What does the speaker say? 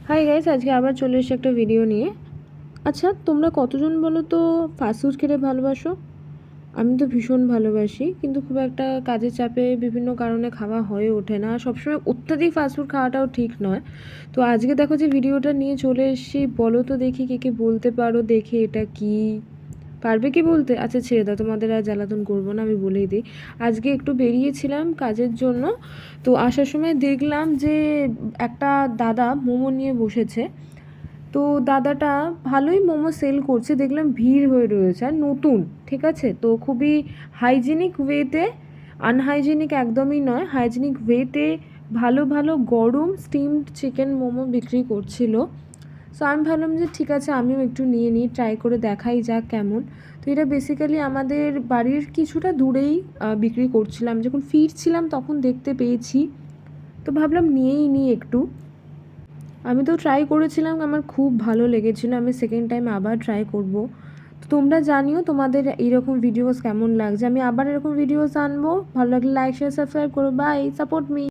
Hi guys, আজকে আবার চলে এসেছি একটা ভিডিও নিয়ে। আচ্ছা, তোমরা কতজন বলো তো ফাস্ট ফুড খেতে ভালোবাসো? আমি তো ভীষণ ভালোবাসি, কিন্তু খুব একটা কাজের চাপে বিভিন্ন কারণে খাওয়া হয়ে ওঠে না। সবসময় অত্যাধিক ফাস্টফুড খাওয়াটাও ঠিক নয়। তো আজকে দেখো যে ভিডিওটা নিয়ে চলে এসেছি, বলো তো দেখি কে কে বলতে পারো, দেখে এটা কি পারবে কি বলতে? আচ্ছা ছেড়ে দাও, তোমাদের আর জ্বালাতন করবো না, আমি বলেই দিই। আজকে একটু বেরিয়েছিলাম কাজের জন্য, তো আসার সময় দেখলাম যে একটা দাদা মোমো নিয়ে বসেছে। তো দাদাটা ভালোই মোমো সেল করছে, দেখলাম ভিড় হয়ে রয়েছে, আর নতুন, ঠিক আছে? তো খুবই হাইজিনিক ওয়েতে, আনহাইজিনিক একদমই নয়, হাইজিনিক ওয়েতে ভালো ভালো গরম স্টিমড চিকেন মোমো বিক্রি করছিল। সো আমি ভাবলাম যে ঠিক আছে, আমিও একটু নিয়ে নিই, ট্রাই করে দেখাই যাক কেমন। তো এটা বেসিক্যালি আমাদের বাড়ির কিছুটা দূরেই বিক্রি করছিলাম, যখন ফিরছিলাম তখন দেখতে পেয়েছি, তো ভাবলাম নিয়েই নিই একটু। আমি তো ট্রাই করেছিলাম, আমার খুব ভালো লেগেছিলো, আমি সেকেন্ড টাইম আবার ট্রাই করব। তো তোমরা জানিও তোমাদের এইরকম ভিডিওস কেমন লাগছে, আমি আবার এরকম ভিডিওস আনবো। ভালো লাগলে লাইক শেয়ার সাবস্ক্রাইব করো, বাই, সাপোর্ট মি।